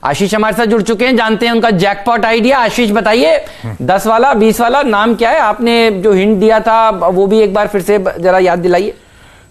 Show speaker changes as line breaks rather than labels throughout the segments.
आशीष हमारे साथ जुड़ चुके हैं, जानते हैं उनका जैकपॉट आइडिया। आशीष बताइए, 10 वाला 20 वाला नाम क्या है? आपने जो हिंट दिया था वो भी एक बार फिर से जरा याद दिलाइए।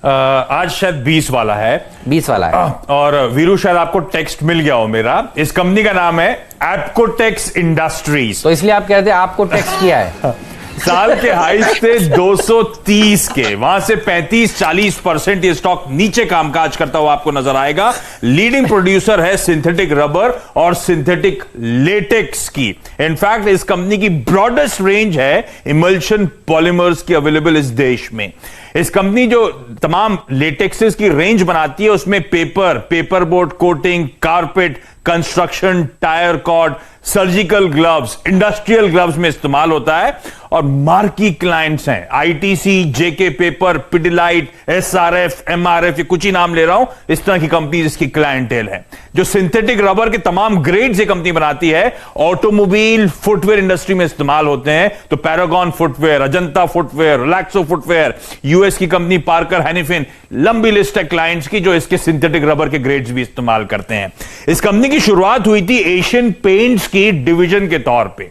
आज शायद 20 वाला है।
20 वाला है।
और वीरू शायद आपको टेक्स्ट मिल गया हो मेरा। इस कंपनी का नाम है एप्कोटेक्स इंडस्ट्रीज।
तो इसलिए आप कह रहे थे आपको टेक्स्ट किया है।
साल के हाई थे 230 के, वहां से 35-40% ये स्टॉक नीचे कामकाज करता हुआ आपको नजर आएगा। लीडिंग प्रोड्यूसर है सिंथेटिक रबर और सिंथेटिक लेटेक्स की। इनफैक्ट इस कंपनी की ब्रॉडेस्ट रेंज है इमल्शन पॉलीमर्स की अवेलेबल इस देश में। इस कंपनी जो तमाम लेटेक्सेस की रेंज बनाती है उसमें paper board coating, carpet, construction, tyre cord, surgical gloves, industrial gloves में इस्तेमाल होता है। और मार्की क्लाइंट्स हैं ITC, JK paper, Pidilite, SRF, MRF, ये कुछ ही नाम ले रहा हूं। इस तरह की कंपनी इसकी क्लाइंटेल है। जो सिंथेटिक रबर के तमाम ग्रेड्स ये कंपनी बनाती है, ऑटोमोबाइल, फुटवेयर इंडस्ट्री में इस्तेमाल होते हैं। तो Paragon footwear, Ajanta footwear, Relaxo footwear, US की कंपनी पार्कर हैनिफिन, लंबी लिस्ट है क्लाइंट्स की जो इसके सिंथेटिक रबर के ग्रेड्स भी इस्तेमाल करते हैं। इस कंपनी की शुरुआत हुई थी एशियन पेंट्स की डिवीजन के तौर पे,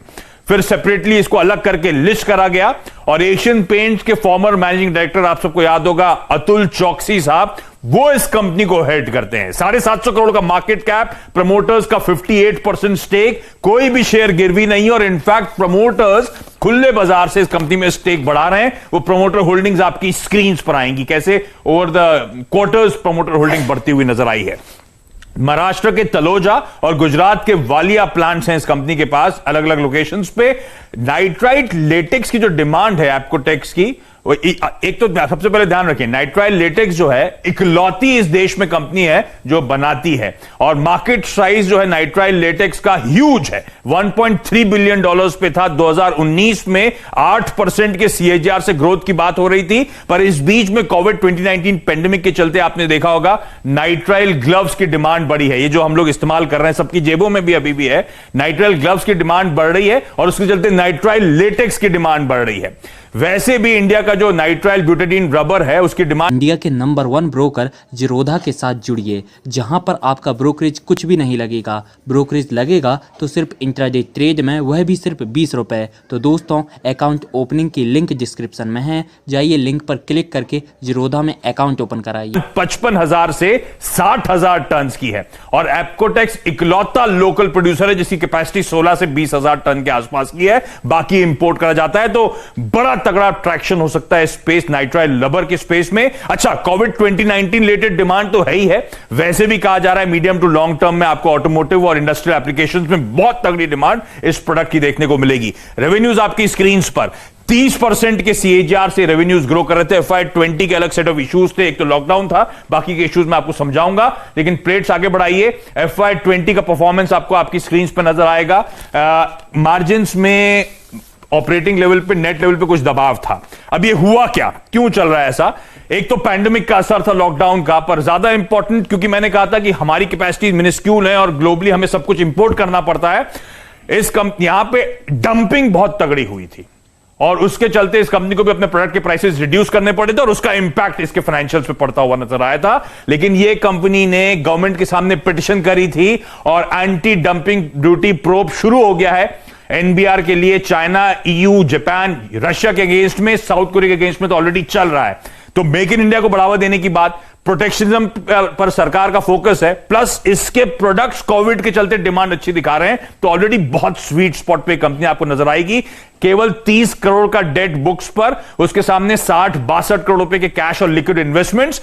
फिर सेपरेटली इसको अलग करके लिस्ट करा गया। और एशियन पेंट्स के फॉर्मर मैनेजिंग डायरेक्टर, आप सबको याद होगा, अतुल चौकसी साहब, वो इस कंपनी को हेड करते हैं। 750 करोड़ का मार्केट कैप, प्रमोटर्स का 58% स्टेक, कोई भी शेयर गिरवी नहीं। और इनफैक्ट प्रमोटर्स खुले बाजार से इस कंपनी में स्टेक बढ़ा रहे हैं। वो प्रमोटर होल्डिंग्स आपकी स्क्रीन पर आएंगी, कैसे over the quarters promoter holding बढ़ती हुई नजर आई है। महाराष्ट्र के तलोजा और गुजरात के वालिया प्लांट्स हैं इस कंपनी के पास, अलग अलग लोकेशंस पे। नाइट्राइट लेटेक्स की जो डिमांड है एप्कोटेक्स की, एक तो सबसे पहले ध्यान रखें, नाइट्राइल लेटेक्स जो है इकलौती इस देश में कंपनी है जो बनाती है। और मार्केट साइज जो है नाइट्राइल लेटेक्स का ह्यूज है, $1.3 बिलियन पे था 2019 में। 8% के सीएजीआर से ग्रोथ की बात हो रही थी। पर इस बीच में कोविड 2019 पेंडेमिक के चलते आपने देखा होगा नाइट्राइल ग्लव्स की डिमांड बढ़ी है। ये जो हम लोग इस्तेमाल कर रहे हैं, सबकी जेबों में भी अभी भी है, नाइट्राइल ग्लव्स की डिमांड बढ़ रही है और उसके चलते नाइट्राइल लेटेक्स की डिमांड बढ़ रही है। वैसे भी इंडिया का जो नाइट्राइल ब्यूटाडीन रबर है उसकी डिमांड,
इंडिया के नंबर 1 ब्रोकर जीरोधा के साथ जुड़िए, जहां पर आपका ब्रोकरेज कुछ भी नहीं लगेगा। ब्रोकरेज लगेगा तो सिर्फ इंट्राडे ट्रेड में, वह भी सिर्फ 20 रुपए। तो दोस्तों, अकाउंट ओपनिंग की लिंक डिस्क्रिप्शन में है, जाइए लिंक पर क्लिक करके जीरोधा में अकाउंट ओपन कराइए।
55,000 से 60,000 टन की है। और एप्कोटेक्स इकलौता लोकल प्रोड्यूसर है जिसकी कैपेसिटी 16 से 20,000 टन के आसपास की है, बाकी इंपोर्ट करा जाता है। तो बड़ा तगड़ा ट्रैक्शन हो सकता है स्पेस नाइट्राइल रबर के स्पेस में। अच्छा, कोविड 2019 रिलेटेड डिमांड तो है ही है, वैसे भी कहा जा रहा है मीडियम टू लॉन्ग टर्म में आपको ऑटोमोटिव और इंडस्ट्रियल एप्लीकेशंस में बहुत तगड़ी डिमांड इस प्रोडक्ट की देखने को मिलेगी। रेवेन्यूज आपकी स्क्रीन पर 30% के सीएजीआर से रेवेन्यूज ग्रो कर रहे थे। FY20 के अलग सेट ऑफ इश्यूज थे, एक तो लॉकडाउन था, बाकी के इश्यूज मैं आपको समझाऊंगा। लेकिन प्लेट्स आगे बढ़ाइए, FY20 का परफॉर्मेंस आपको आपकी स्क्रीन पर नजर आएगा। मार्जिन में, ऑपरेटिंग लेवल पे, नेट लेवल पे कुछ दबाव था। अब ये हुआ क्या, क्यों चल रहा है ऐसा? एक तो पैंडेमिक का असर था, लॉकडाउन का, पर ज्यादा इंपॉर्टेंट क्योंकि मैंने कहा था कि हमारी कैपेसिटी मिनिस्क्यूल है और ग्लोबली हमें सब कुछ इंपोर्ट करना पड़ता है। इस कंपनी, यहां पे डंपिंग बहुत तगड़ी हुई थी और उसके चलते इस कंपनी को भी अपने प्रोडक्ट के प्राइसेस रिड्यूस करने पड़े थे और उसका इंपैक्ट इसके फाइनेंशियल्स पे पड़ता हुआ नजर आया था। लेकिन ये कंपनी ने गवर्नमेंट के सामने पिटीशन करी थी और एंटी डंपिंग ड्यूटी प्रोब शुरू हो गया है एनबीआर के लिए। चाइना, ईयू, जापान, रशिया के अगेंस्ट में, साउथ कोरिया के अगेंस्ट में तो ऑलरेडी चल रहा है। तो मेक इन इंडिया को बढ़ावा देने की बात, प्रोटेक्शनिज्म पर सरकार का फोकस है, प्लस इसके प्रोडक्ट्स कोविड के चलते डिमांड अच्छी दिखा रहे हैं। तो ऑलरेडी बहुत स्वीट स्पॉट पे कंपनी आपको नजर आएगी। केवल 30 करोड़ का डेट बुक्स पर, उसके सामने 60-62 करोड़ रुपए के कैश और लिक्विड इन्वेस्टमेंट्स।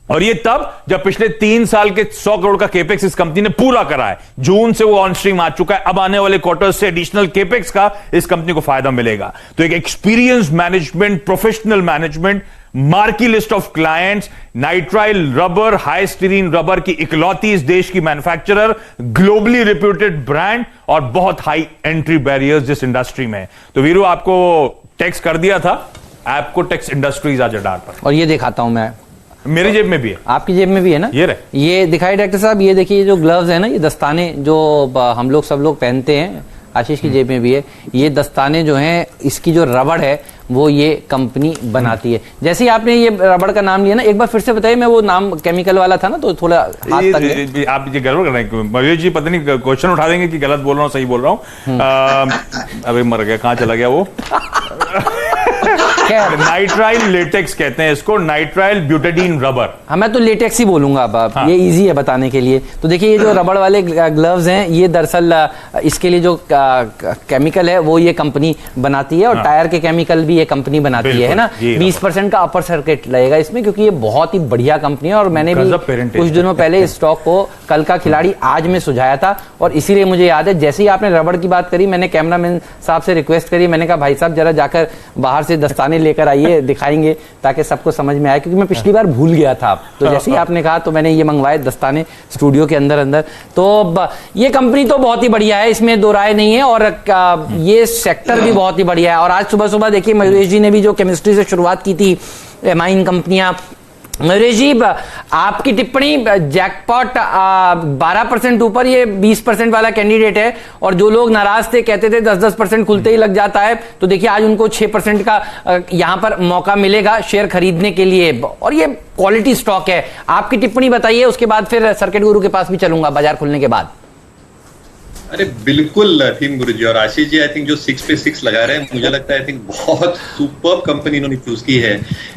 और ये तब जब पिछले 3 साल के 100 करोड़ का केपेक्स इस कंपनी ने पूरा करा है। जून से वो ऑन स्ट्रीम आ चुका है। अब आने वाले क्वार्टर्स से एडिशनल केपेक्स का इस कंपनी को फायदा मिलेगा। तो एक experience management, professional management, marquee list of clients, nitrile rubber, high styrene rubber की इकलौती इस देश की मैन्युफैक्चरर, ग्लोबली रिप्यूटेड ब्रांड और बहुत हाई एंट्री बैरियर्स जिस इंडस्ट्री में। तो वीरू, आपको टेक्स्ट कर दिया था एप्कोटेक्स इंडस्ट्रीज आज अड्डा पर।
और ये दिखाता हूं मैं,
मेरी जेब में भी है।
आपकी जेब में भी है ना?
ये
दिखाई डॉक्टर साहब, ये देखिए, जो ग्लव्स है ना, ये दस्ताने जो हम लोग सब लोग पहनते हैं, आशीष की जेब में भी है, ये दस्ताने जो हैं इसकी जो रबड़ है वो ये कंपनी बनाती है। जैसे ही आपने ये रबड़ का नाम लिया ना, एक बार फिर से बताइए, मैं वो नाम केमिकल वाला था ना तो थोड़ा हाथ तक
आप ये गड़बड़ कर रहे हैं मयूर जी, पता नहीं क्वेश्चन उठा देंगे कि गलत बोल रहा हूँ सही बोल रहा हूँ। अबे मर गया, कहाँ चला गया वो। नाइट्राइल लेटेक्स कहते हैं इसको, नाइट्राइल ब्यूटाडीन रबर।
हाँ, मैं तो लेटेक्स ही बोलूंगा अब
हाँ।
ये इजी है बताने के लिए। तो देखिए ये जो रबड़ वाले ग्लव्स हैं ये दरअसल इसके लिए जो केमिकल है वो ये कंपनी बनाती है, और टायर के केमिकल भी ये कंपनी बनाती है ना। 20% का अपर सर्किट लगेगा इसमें, क्योंकि ये बहुत ही बढ़िया कंपनी है। और मैंने भी कुछ दिनों पहले इस स्टॉक को कल का खिलाड़ी आज में सुझाया था, और इसीलिए मुझे याद है जैसे ही आपने रबड़ की बात करी, मैंने कैमरामैन साहब से रिक्वेस्ट करी, मैंने कहा भाई साहब जरा जाकर बाहर से दस्ताने लेकर आइए, दिखाएंगे ताकि सबको समझ में आए, क्योंकि मैं पिछली बार भूल गया था। तो जैसे ही आपने कहा तो मैंने ये मंगवाए दस्ताने स्टूडियो के अंदर। तो ये कंपनी तो बहुत ही बढ़िया है, इसमें दो राय नहीं है, और ये सेक्टर भी बहुत ही बढ़िया है। और आज सुबह सुबह देखिए मयूरेश जी ने भी जो केमिस्ट्री से शुरुआत की थी, एमाइन कंपनियां। मयूरेश जी, आपकी टिप्पणी, जैकपॉट 12% ऊपर, ये 20% वाला कैंडिडेट है, और जो लोग नाराज थे कहते थे 10% खुलते ही लग जाता है, तो देखिए आज उनको 6% का यहां पर मौका मिलेगा शेयर खरीदने के लिए, और ये क्वालिटी स्टॉक है। आपकी टिप्पणी बताइए, उसके बाद फिर सर्किट गुरु के पास भी चलूंगा बाजार खुलने के बाद।
अरे बिल्कुल थीम गुरुजी और आशीष जी, आई थिंक जो 6 पे 6 लगा रहे हैं, मुझे लगता है आई थिंक बहुत सुपर्ब कंपनी इन्होंने चूज की है।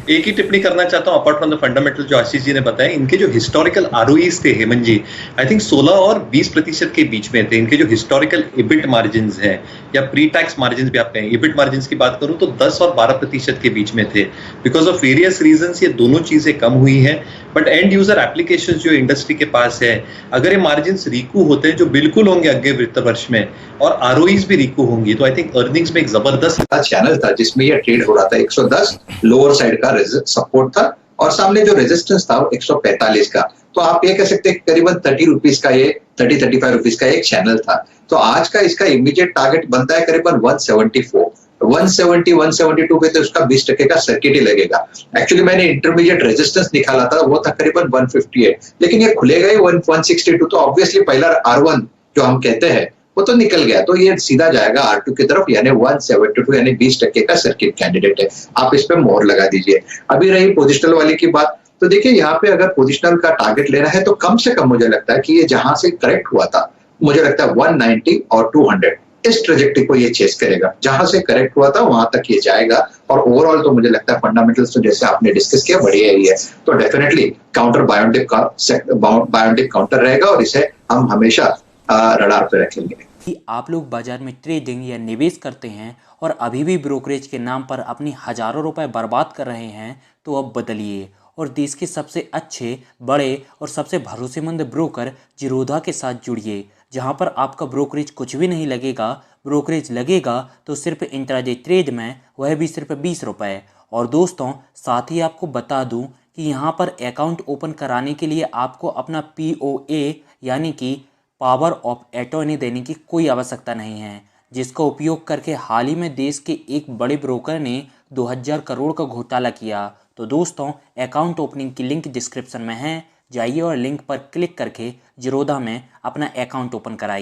एक ही टिप्पणी करना चाहता हूं, अपार्ट फ्रॉम द फंडामेंटल जो आशीष जी ने बताया, इनके जो हिस्टोरिकल आरओईज थे हेमंत जी, आई थिंक 16 और 20% के बीच में थे। इनके जो हिस्टोरिकल इबिट मार्जिन हैं या प्री टैक्स मार्जिन भी आप कहें, इबिट मार्जिन की बात करूं तो 10 और 12% के बीच में थे। बिकॉज ऑफ वेरियस रीजंस ये दोनों चीजें कम हुई हैं, बट एंड यूजर एप्लीकेशन जो इंडस्ट्री के पास है, अगर ये मार्जिन रीकू होते हैं जो बिल्कुल होंगे अगले वित्त वर्ष में, और आरओईज भी रिकू होंगी, तो आई थिंक अर्निंग्स में एक जबरदस्त
चैनल था जिसमें ये ट्रेड हो रहा था। 110 लोअर साइड का सपोर्ट था, और सामने जो रेजिस्टेंस था वो 145 का। तो आप ये कह सकते हैं करीबन 30 रुपीज का, ये 30-35 रुपीज का एक चैनल था। तो आज का इसका इमीडिएट टारगेट बनता है करीबन 174, 172 पे तो उसका 20% का सर्किट ही लगेगा। एक्चुअली मैंने इंटरमीडिएट रेजिस्टेंस निकाला था, वो था करीबन 158, लेकिन ये खुलेगा ही 162, तो ऑब्वियसली पहला R1 जो हम कहते हैं वो तो निकल गया, तो ये सीधा जाएगा R2 की तरफ, यानी 172 यानी 20% का सर्किट कैंडिडेट है। आप इस पे मोहर लगा दीजिए। अभी रही पोजिशनल वाली की बात, तो देखिए यहाँ पे अगर पोजिशनल का टारगेट लेना है तो कम से कम मुझे लगता है कि ये जहां से करेक्ट हुआ था, मुझे लगता है 190 और 200 इस ट्रेजेक्टरी को ये चेस करेगा। जहां से करेक्ट हुआ था वहां तक ये जाएगा, और ओवरऑल तो मुझे लगता है फंडामेंटल्स तो जैसे आपने डिस्कस किया बढ़िया ही है। तो डेफिनेटली काउंटर बायोटिक काउंटर रहेगा, और इसे हम हमेशा रडार पे रखेंगे।
कि आप लोग बाजार में ट्रेडिंग या निवेश करते हैं और अभी भी ब्रोकरेज के नाम पर अपनी हजारों रुपए बर्बाद कर रहे हैं, तो अब बदलिए और देश के सबसे अच्छे, बड़े और सबसे भरोसेमंद ब्रोकर जिरोधा के साथ जुड़िए, जहां पर आपका ब्रोकरेज कुछ भी नहीं लगेगा। ब्रोकरेज लगेगा तो सिर्फ इंट्राडे ट्रेड में, वह भी सिर्फ 20 रुपये। और दोस्तों, साथ ही आपको बता दूं कि यहाँ पर अकाउंट ओपन कराने के लिए आपको अपना POA यानी कि पावर ऑफ अटॉर्नी देने की कोई आवश्यकता नहीं है, जिसका उपयोग करके हाल ही में देश के एक बड़े ब्रोकर ने 2000 करोड़ का घोटाला किया। तो दोस्तों, अकाउंट ओपनिंग की लिंक डिस्क्रिप्शन में है, जाइए और लिंक पर क्लिक करके जिरोधा में अपना अकाउंट ओपन कराइए।